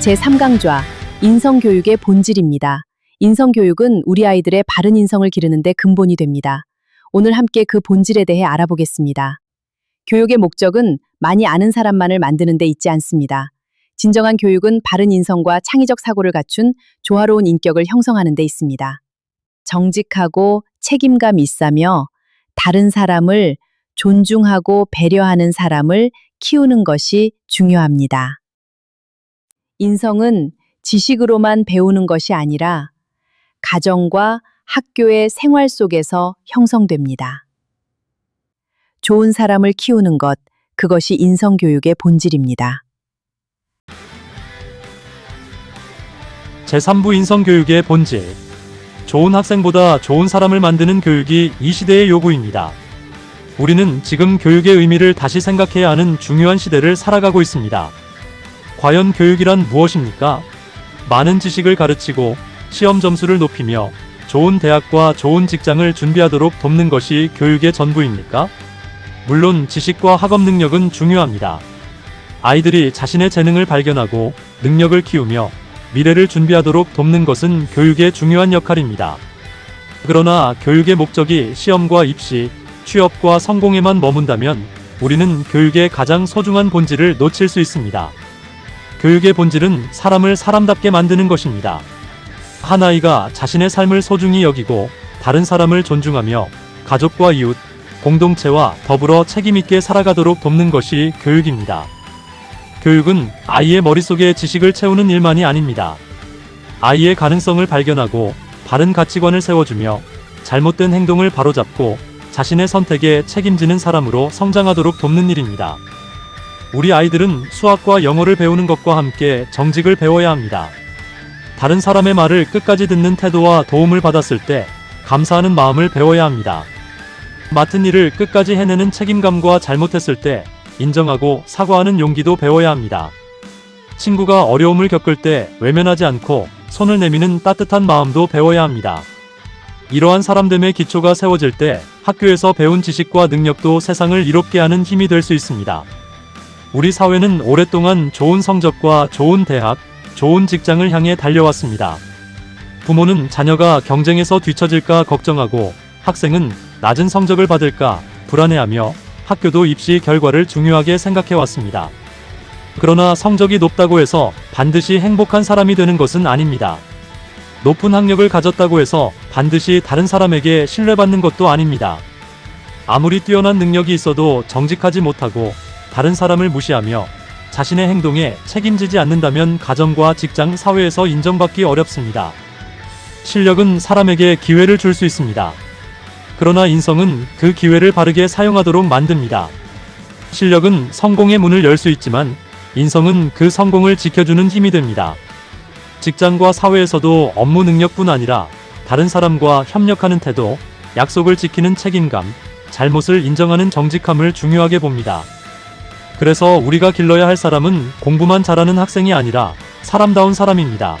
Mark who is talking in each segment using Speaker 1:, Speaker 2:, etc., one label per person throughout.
Speaker 1: 제3강좌 인성교육의 본질입니다. 인성교육은 우리 아이들의 바른 인성을 기르는 데 근본이 됩니다. 오늘 함께 그 본질에 대해 알아보겠습니다. 교육의 목적은 많이 아는 사람만을 만드는 데 있지 않습니다. 진정한 교육은 바른 인성과 창의적 사고를 갖춘 조화로운 인격을 형성하는 데 있습니다. 정직하고 책임감 있으며 다른 사람을 존중하고 배려하는 사람을 키우는 것이 중요합니다. 인성은 지식으로만 배우는 것이 아니라 가정과 학교의 생활 속에서 형성됩니다. 좋은 사람을 키우는 것, 그것이 인성교육의 본질입니다.
Speaker 2: 제3부 인성교육의 본질. 좋은 학생보다 좋은 사람을 만드는 교육이 이 시대의 요구입니다. 우리는 지금 교육의 의미를 다시 생각해야 하는 중요한 시대를 살아가고 있습니다. 과연 교육이란 무엇입니까? 많은 지식을 가르치고 시험 점수를 높이며 좋은 대학과 좋은 직장을 준비하도록 돕는 것이 교육의 전부입니까? 물론 지식과 학업 능력은 중요합니다. 아이들이 자신의 재능을 발견하고 능력을 키우며 미래를 준비하도록 돕는 것은 교육의 중요한 역할입니다. 그러나 교육의 목적이 시험과 입시, 취업과 성공에만 머문다면 우리는 교육의 가장 소중한 본질을 놓칠 수 있습니다. 교육의 본질은 사람을 사람답게 만드는 것입니다. 한 아이가 자신의 삶을 소중히 여기고 다른 사람을 존중하며 가족과 이웃, 공동체와 더불어 책임있게 살아가도록 돕는 것이 교육입니다. 교육은 아이의 머릿속에 지식을 채우는 일만이 아닙니다. 아이의 가능성을 발견하고 바른 가치관을 세워주며 잘못된 행동을 바로잡고 자신의 선택에 책임지는 사람으로 성장하도록 돕는 일입니다. 우리 아이들은 수학과 영어를 배우는 것과 함께 정직을 배워야 합니다. 다른 사람의 말을 끝까지 듣는 태도와 도움을 받았을 때 감사하는 마음을 배워야 합니다. 맡은 일을 끝까지 해내는 책임감과 잘못했을 때 인정하고 사과하는 용기도 배워야 합니다. 친구가 어려움을 겪을 때 외면하지 않고 손을 내미는 따뜻한 마음도 배워야 합니다. 이러한 사람됨의 기초가 세워질 때 학교에서 배운 지식과 능력도 세상을 이롭게 하는 힘이 될 수 있습니다. 우리 사회는 오랫동안 좋은 성적과 좋은 대학, 좋은 직장을 향해 달려왔습니다. 부모는 자녀가 경쟁에서 뒤처질까 걱정하고 학생은 낮은 성적을 받을까 불안해하며 학교도 입시 결과를 중요하게 생각해왔습니다. 그러나 성적이 높다고 해서 반드시 행복한 사람이 되는 것은 아닙니다. 높은 학력을 가졌다고 해서 반드시 다른 사람에게 신뢰받는 것도 아닙니다. 아무리 뛰어난 능력이 있어도 정직하지 못하고 다른 사람을 무시하며 자신의 행동에 책임지지 않는다면 가정과 직장, 사회에서 인정받기 어렵습니다. 실력은 사람에게 기회를 줄 수 있습니다. 그러나 인성은 그 기회를 바르게 사용하도록 만듭니다. 실력은 성공의 문을 열 수 있지만 인성은 그 성공을 지켜주는 힘이 됩니다. 직장과 사회에서도 업무 능력뿐 아니라 다른 사람과 협력하는 태도, 약속을 지키는 책임감, 잘못을 인정하는 정직함을 중요하게 봅니다. 그래서 우리가 길러야 할 사람은 공부만 잘하는 학생이 아니라 사람다운 사람입니다.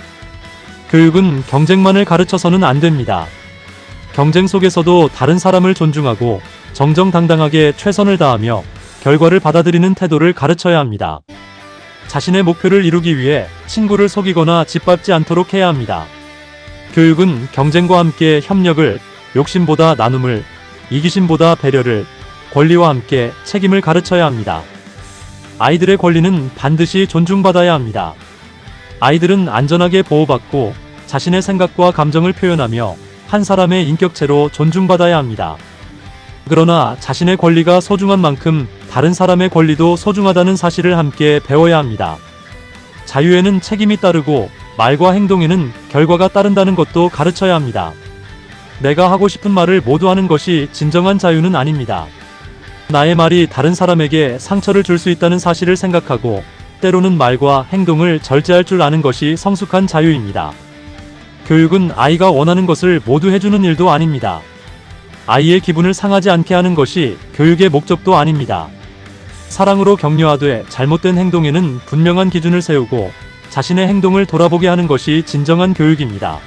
Speaker 2: 교육은 경쟁만을 가르쳐서는 안 됩니다. 경쟁 속에서도 다른 사람을 존중하고 정정당당하게 최선을 다하며 결과를 받아들이는 태도를 가르쳐야 합니다. 자신의 목표를 이루기 위해 친구를 속이거나 짓밟지 않도록 해야 합니다. 교육은 경쟁과 함께 협력을, 욕심보다 나눔을, 이기심보다 배려를, 권리와 함께 책임을 가르쳐야 합니다. 아이들의 권리는 반드시 존중받아야 합니다. 아이들은 안전하게 보호받고 자신의 생각과 감정을 표현하며 한 사람의 인격체로 존중받아야 합니다. 그러나 자신의 권리가 소중한 만큼 다른 사람의 권리도 소중하다는 사실을 함께 배워야 합니다. 자유에는 책임이 따르고 말과 행동에는 결과가 따른다는 것도 가르쳐야 합니다. 내가 하고 싶은 말을 모두 하는 것이 진정한 자유는 아닙니다. 나의 말이 다른 사람에게 상처를 줄 수 있다는 사실을 생각하고 때로는 말과 행동을 절제할 줄 아는 것이 성숙한 자유입니다. 교육은 아이가 원하는 것을 모두 해주는 일도 아닙니다. 아이의 기분을 상하지 않게 하는 것이 교육의 목적도 아닙니다. 사랑으로 격려하되 잘못된 행동에는 분명한 기준을 세우고 자신의 행동을 돌아보게 하는 것이 진정한 교육입니다.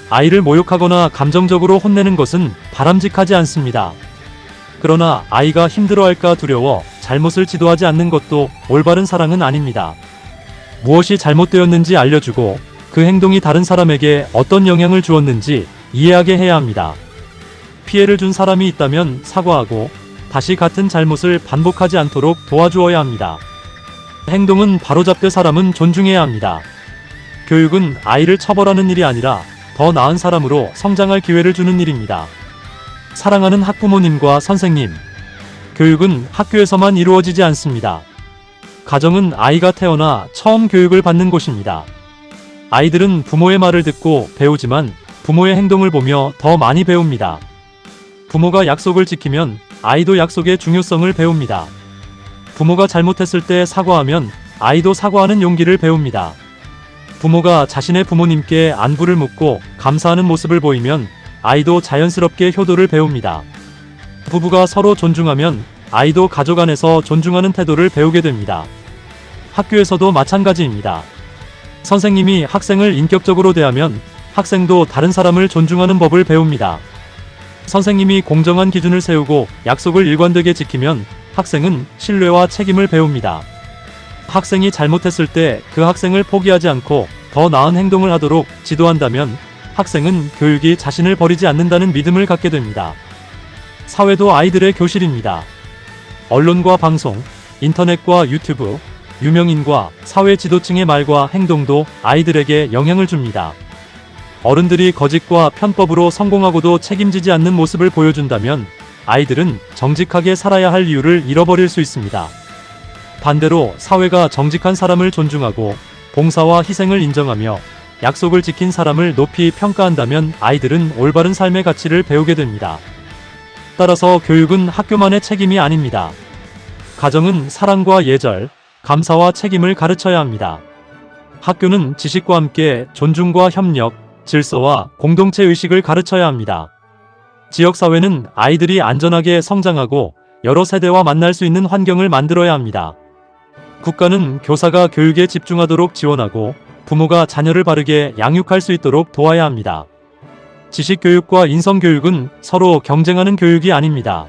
Speaker 2: 아이를 모욕하거나 감정적으로 혼내는 것은 바람직하지 않습니다. 그러나 아이가 힘들어할까 두려워 잘못을 지도하지 않는 것도 올바른 사랑은 아닙니다. 무엇이 잘못되었는지 알려주고 그 행동이 다른 사람에게 어떤 영향을 주었는지 이해하게 해야 합니다. 피해를 준 사람이 있다면 사과하고 다시 같은 잘못을 반복하지 않도록 도와주어야 합니다. 행동은 바로잡되 사람은 존중해야 합니다. 교육은 아이를 처벌하는 일이 아니라 더 나은 사람으로 성장할 기회를 주는 일입니다. 사랑하는 학부모님과 선생님, 교육은 학교에서만 이루어지지 않습니다. 가정은 아이가 태어나 처음 교육을 받는 곳입니다. 아이들은 부모의 말을 듣고 배우지만 부모의 행동을 보며 더 많이 배웁니다. 부모가 약속을 지키면 아이도 약속의 중요성을 배웁니다. 부모가 잘못했을 때 사과하면 아이도 사과하는 용기를 배웁니다. 부모가 자신의 부모님께 안부를 묻고 감사하는 모습을 보이면 아이도 자연스럽게 효도를 배웁니다. 부부가 서로 존중하면 아이도 가족 안에서 존중하는 태도를 배우게 됩니다. 학교에서도 마찬가지입니다. 선생님이 학생을 인격적으로 대하면 학생도 다른 사람을 존중하는 법을 배웁니다. 선생님이 공정한 기준을 세우고 약속을 일관되게 지키면 학생은 신뢰와 책임을 배웁니다. 학생이 잘못했을 때 그 학생을 포기하지 않고 더 나은 행동을 하도록 지도한다면 학생은 교육이 자신을 버리지 않는다는 믿음을 갖게 됩니다. 사회도 아이들의 교실입니다. 언론과 방송, 인터넷과 유튜브, 유명인과 사회 지도층의 말과 행동도 아이들에게 영향을 줍니다. 어른들이 거짓과 편법으로 성공하고도 책임지지 않는 모습을 보여준다면 아이들은 정직하게 살아야 할 이유를 잃어버릴 수 있습니다. 반대로 사회가 정직한 사람을 존중하고 봉사와 희생을 인정하며 약속을 지킨 사람을 높이 평가한다면 아이들은 올바른 삶의 가치를 배우게 됩니다. 따라서 교육은 학교만의 책임이 아닙니다. 가정은 사랑과 예절, 감사와 책임을 가르쳐야 합니다. 학교는 지식과 함께 존중과 협력, 질서와 공동체 의식을 가르쳐야 합니다. 지역사회는 아이들이 안전하게 성장하고 여러 세대와 만날 수 있는 환경을 만들어야 합니다. 국가는 교사가 교육에 집중하도록 지원하고 부모가 자녀를 바르게 양육할 수 있도록 도와야 합니다. 지식교육과 인성교육은 서로 경쟁하는 교육이 아닙니다.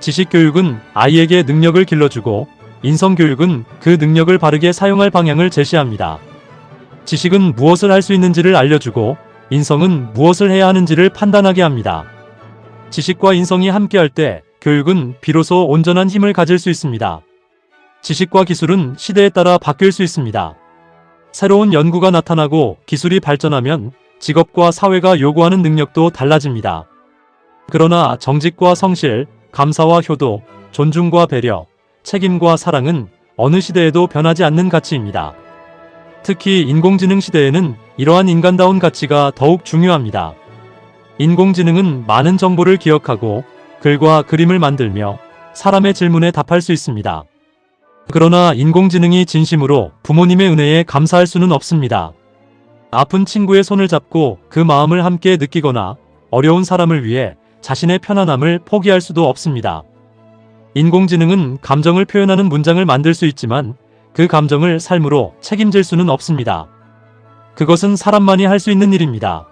Speaker 2: 지식교육은 아이에게 능력을 길러주고 인성교육은 그 능력을 바르게 사용할 방향을 제시합니다. 지식은 무엇을 할 수 있는지를 알려주고 인성은 무엇을 해야 하는지를 판단하게 합니다. 지식과 인성이 함께할 때 교육은 비로소 온전한 힘을 가질 수 있습니다. 지식과 기술은 시대에 따라 바뀔 수 있습니다. 새로운 연구가 나타나고 기술이 발전하면 직업과 사회가 요구하는 능력도 달라집니다. 그러나 정직과 성실, 감사와 효도, 존중과 배려, 책임과 사랑은 어느 시대에도 변하지 않는 가치입니다. 특히 인공지능 시대에는 이러한 인간다운 가치가 더욱 중요합니다. 인공지능은 많은 정보를 기억하고 글과 그림을 만들며 사람의 질문에 답할 수 있습니다. 그러나 인공지능이 진심으로 부모님의 은혜에 감사할 수는 없습니다. 아픈 친구의 손을 잡고 그 마음을 함께 느끼거나 어려운 사람을 위해 자신의 편안함을 포기할 수도 없습니다. 인공지능은 감정을 표현하는 문장을 만들 수 있지만 그 감정을 삶으로 책임질 수는 없습니다. 그것은 사람만이 할 수 있는 일입니다.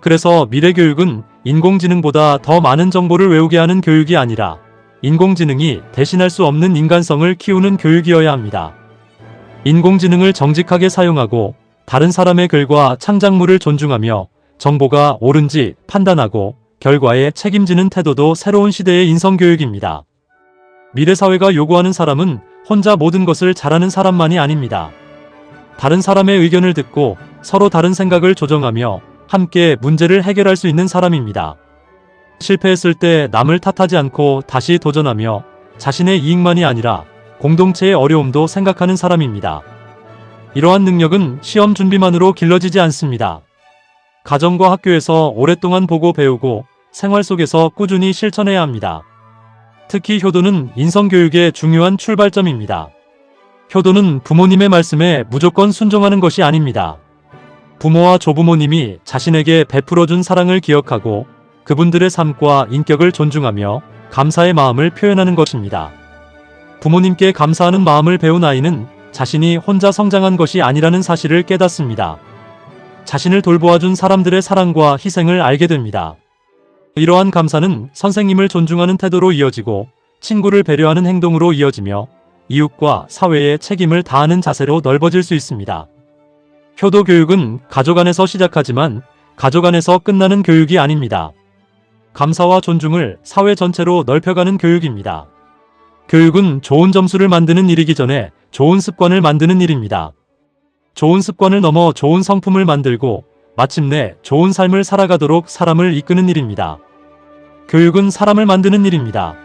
Speaker 2: 그래서 미래 교육은 인공지능보다 더 많은 정보를 외우게 하는 교육이 아니라 인공지능이 대신할 수 없는 인간성을 키우는 교육이어야 합니다. 인공지능을 정직하게 사용하고 다른 사람의 글과 창작물을 존중하며 정보가 옳은지 판단하고 결과에 책임지는 태도도 새로운 시대의 인성교육입니다. 미래 사회가 요구하는 사람은 혼자 모든 것을 잘하는 사람만이 아닙니다. 다른 사람의 의견을 듣고 서로 다른 생각을 조정하며 함께 문제를 해결할 수 있는 사람입니다. 실패했을 때 남을 탓하지 않고 다시 도전하며 자신의 이익만이 아니라 공동체의 어려움도 생각하는 사람입니다. 이러한 능력은 시험 준비만으로 길러지지 않습니다. 가정과 학교에서 오랫동안 보고 배우고 생활 속에서 꾸준히 실천해야 합니다. 특히 효도는 인성교육의 중요한 출발점입니다. 효도는 부모님의 말씀에 무조건 순종하는 것이 아닙니다. 부모와 조부모님이 자신에게 베풀어준 사랑을 기억하고 그분들의 삶과 인격을 존중하며 감사의 마음을 표현하는 것입니다. 부모님께 감사하는 마음을 배운 아이는 자신이 혼자 성장한 것이 아니라는 사실을 깨닫습니다. 자신을 돌보아준 사람들의 사랑과 희생을 알게 됩니다. 이러한 감사는 선생님을 존중하는 태도로 이어지고 친구를 배려하는 행동으로 이어지며 이웃과 사회에 책임을 다하는 자세로 넓어질 수 있습니다. 효도 교육은 가족 안에서 시작하지만 가족 안에서 끝나는 교육이 아닙니다. 감사와 존중을 사회 전체로 넓혀가는 교육입니다. 교육은 좋은 점수를 만드는 일이기 전에 좋은 습관을 만드는 일입니다. 좋은 습관을 넘어 좋은 성품을 만들고 마침내 좋은 삶을 살아가도록 사람을 이끄는 일입니다. 교육은 사람을 만드는 일입니다.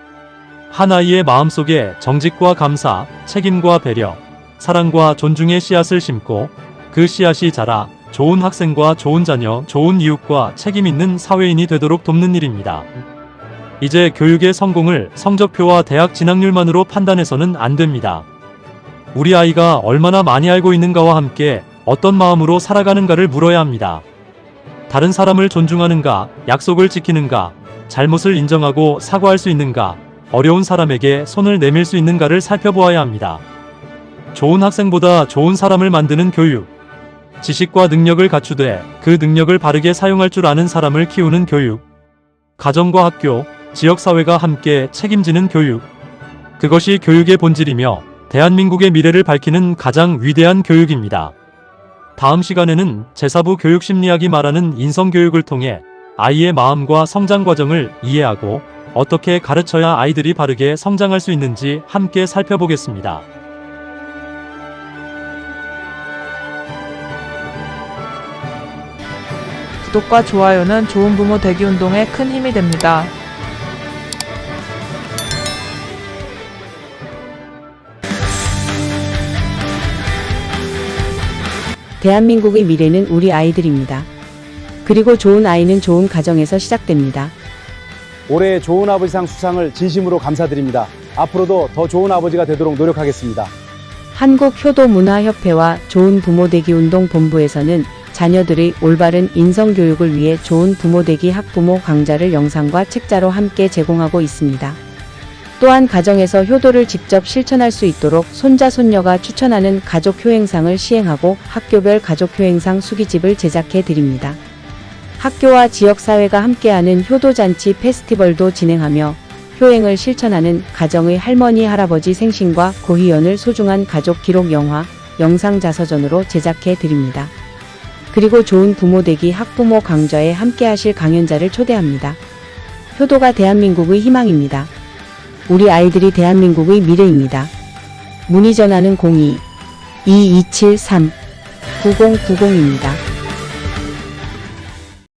Speaker 2: 한 아이의 마음속에 정직과 감사, 책임과 배려, 사랑과 존중의 씨앗을 심고 그 씨앗이 자라 좋은 학생과 좋은 자녀, 좋은 이웃과 책임 있는 사회인이 되도록 돕는 일입니다. 이제 교육의 성공을 성적표와 대학 진학률만으로 판단해서는 안 됩니다. 우리 아이가 얼마나 많이 알고 있는가와 함께 어떤 마음으로 살아가는가를 물어야 합니다. 다른 사람을 존중하는가, 약속을 지키는가, 잘못을 인정하고 사과할 수 있는가, 어려운 사람에게 손을 내밀 수 있는가를 살펴보아야 합니다. 좋은 학생보다 좋은 사람을 만드는 교육. 지식과 능력을 갖추되 그 능력을 바르게 사용할 줄 아는 사람을 키우는 교육. 가정과 학교, 지역사회가 함께 책임지는 교육. 그것이 교육의 본질이며 대한민국의 미래를 밝히는 가장 위대한 교육입니다. 다음 시간에는 제4부 교육심리학이 말하는 인성교육을 통해 아이의 마음과 성장 과정을 이해하고 어떻게 가르쳐야 아이들이 바르게 성장할 수 있는지 함께 살펴보겠습니다.
Speaker 3: 구독과 좋아요는 좋은 부모 되기 운동에 큰 힘이 됩니다.
Speaker 1: 대한민국의 미래는 우리 아이들입니다. 그리고 좋은 아이는 좋은 가정에서 시작됩니다.
Speaker 4: 올해 좋은 아버지상 수상을 진심으로 감사드립니다. 앞으로도 더 좋은 아버지가 되도록 노력하겠습니다.
Speaker 1: 한국효도문화협회와 좋은 부모되기 운동본부에서는 자녀들의 올바른 인성교육을 위해 좋은 부모되기 학부모 강좌를 영상과 책자로 함께 제공하고 있습니다. 또한 가정에서 효도를 직접 실천할 수 있도록 손자, 손녀가 추천하는 가족효행상을 시행하고 학교별 가족효행상 수기집을 제작해 드립니다. 학교와 지역사회가 함께하는 효도잔치 페스티벌도 진행하며 효행을 실천하는 가정의 할머니, 할아버지 생신과 고희연을 소중한 가족 기록 영화, 영상 자서전으로 제작해 드립니다. 그리고 좋은 부모되기 학부모 강좌에 함께하실 강연자를 초대합니다. 효도가 대한민국의 희망입니다. 우리 아이들이 대한민국의 미래입니다. 문의 전화는 02-2273-9090입니다.